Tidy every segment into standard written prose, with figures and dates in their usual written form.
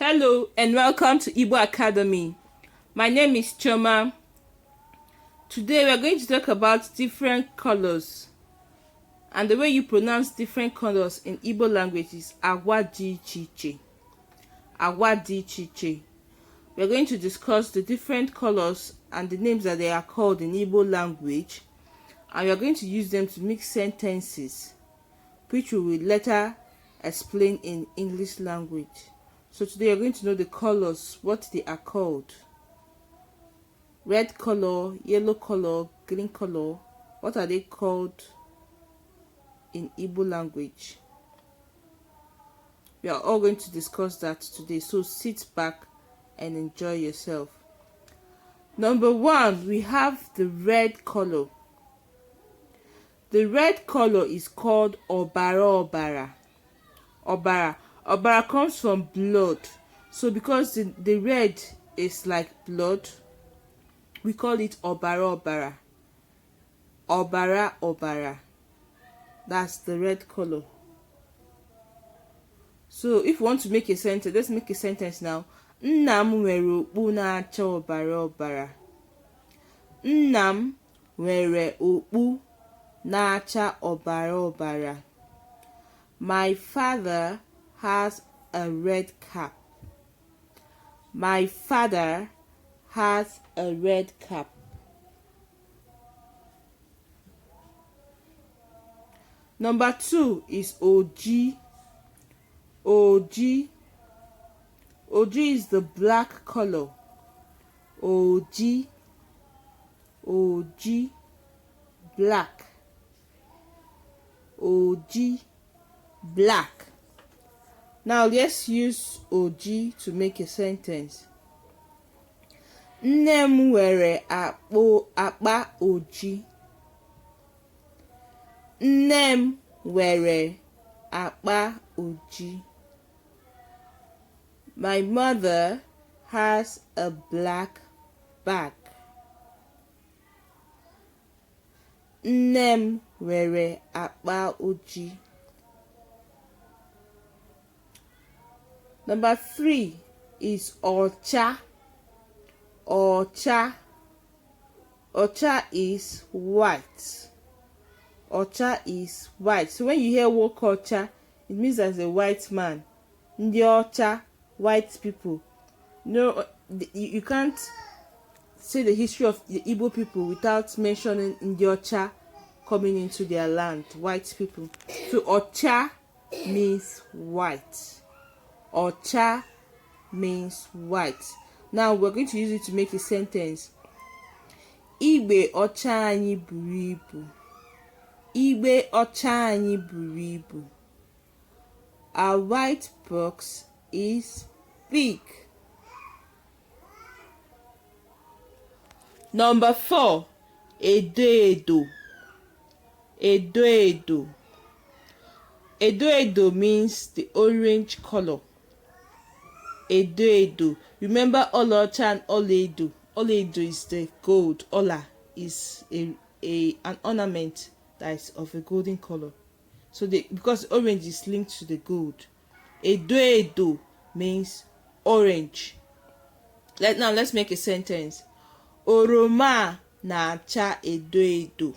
Hello and welcome to Igbo Academy. My name is Choma. Today we are going to talk about different colors. And the way you pronounce different colors in Igbo language is Agwa Chiche. Agwa Chiche. We are going to discuss the different colors and the names that they are called in Igbo language. And we are going to use them to make sentences, which we will later explain in English language. So today you're going to know the colors, what they are called. Red color, yellow color, green color. What are they called in Igbo language? We are all going to discuss that today. So sit back and enjoy yourself. Number 1, we have the red color. The red color is called Obara. Obara comes from blood. So because the red is like blood, we call it Obara. Obara. That's the red color. So if you want to make a sentence, let's make a sentence now. Nna m nwere okpu na-acha ọbara. Nna m nwere okpu na-acha ọbara. My father has a red cap. My father has a red cap. Number 2 is Ojii. Ojii is the black color. Ojii, black. Ojii, black. Now let's use Ojii to make a sentence. Nne m nwere akpa ojii. Nne m nwere akpa ojii. My mother has a black bag. Nne m nwere akpa ojii. Number 3 is Ocha. Ocha is white. Ocha is white. So when you hear word Ocha, it means as a white man. Ndi Ocha, white people. No, you can't say the history of the Igbo people without mentioning Ndi Ocha coming into their land, white people. So Ocha means white. Ocha means white. Now we're going to use it to make a sentence. Igbe Ocha anyị buru ibu. Igbe Ocha anyị buru ibu. Our white box is big. Number 4, Edo. Edo means the orange color. Edo. Remember Ocha and Oledo. Oledo is the gold. Ola is an ornament that is of a golden color. So because orange is linked to the gold. Edo means orange. Now let's make a sentence. Oroma na-acha edo.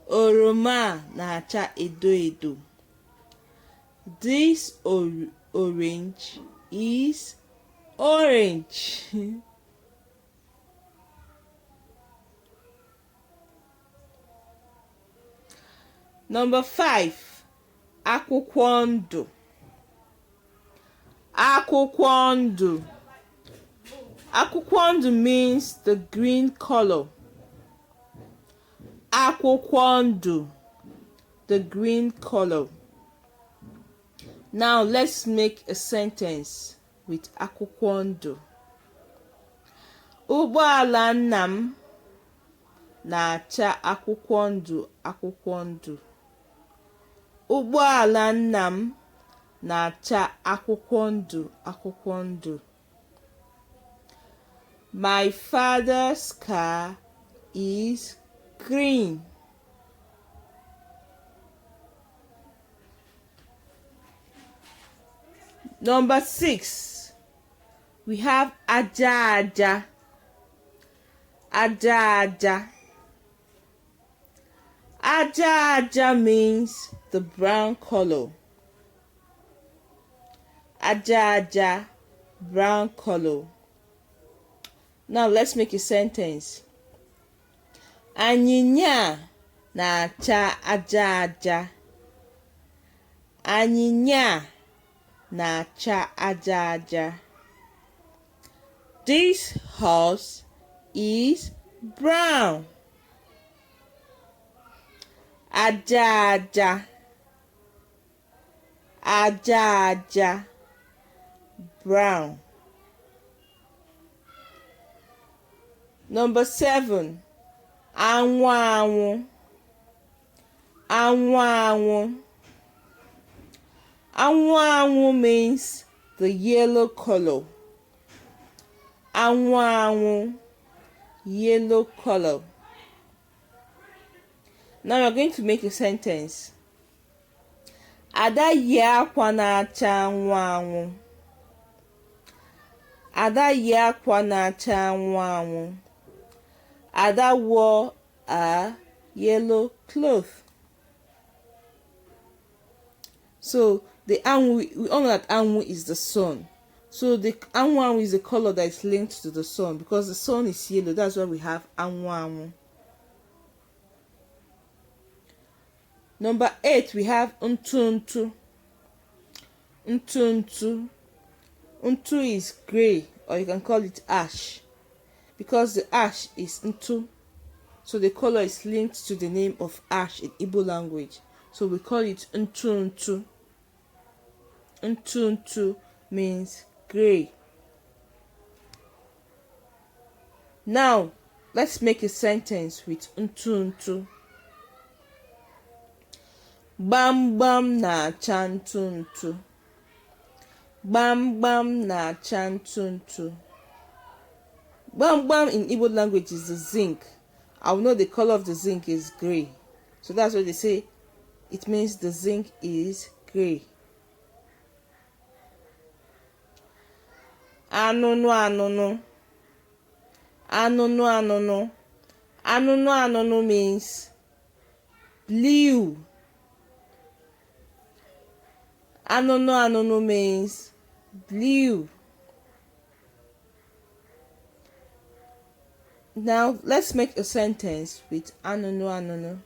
Oroma na-acha edo. This orange is orange. Number 5, Akwụkwọ. Akwụkwọ means the green color. Akwụkwọ, the green color. Now let's make a sentence with Akwụkwọ. Ụgbọala nna m na-acha akwụkwọ ndụ. Ụgbọala nna m na-acha akwụkwọ ndụ. My father's car is green. Number 6, we have aja. Aja. Aja means the brown color. Aja, brown color. Now let's make a sentence. Anyịnya na-acha aja. Anyịnya na-acha aja. This horse is brown. Aja. Brown. Number 7, anwụ. Anwụ means the yellow color. Anwụ, yellow color. Now we're going to make a sentence. Ada yi akwa na-acha anwụ. Ada yi akwa na-acha anwụ. Ada wore a yellow cloth. So the anwu, we all know that anwu is the sun. So the anwu is the color that is linked to the sun, because the sun is yellow. That's why we have anwu. Number 8, we have untu. Untu is gray, or you can call it ash, because the ash is untu. So the color is linked to the name of ash in Igbo language. So we call it untu. Untu means gray. Now let's make a sentence with untu. Gbamgbam na-acha ntụ. Gbamgbam na-acha ntụ. Gbamgbam in Igbo language is the zinc. I know the color of the zinc is gray. So that's what they say. It means the zinc is gray. Anụnụ. Anụnụ means blue. Anụnụ means blue. Now let's make a sentence with anụnụ.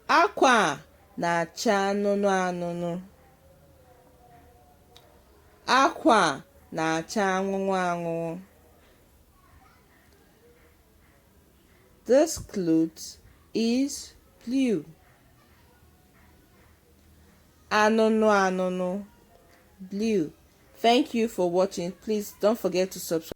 Akwa na-acha anụnụ. Akwa na-acha anụnụ. This cloth is blue. Anụnụ, blue. Thank you for watching. Please don't forget to subscribe.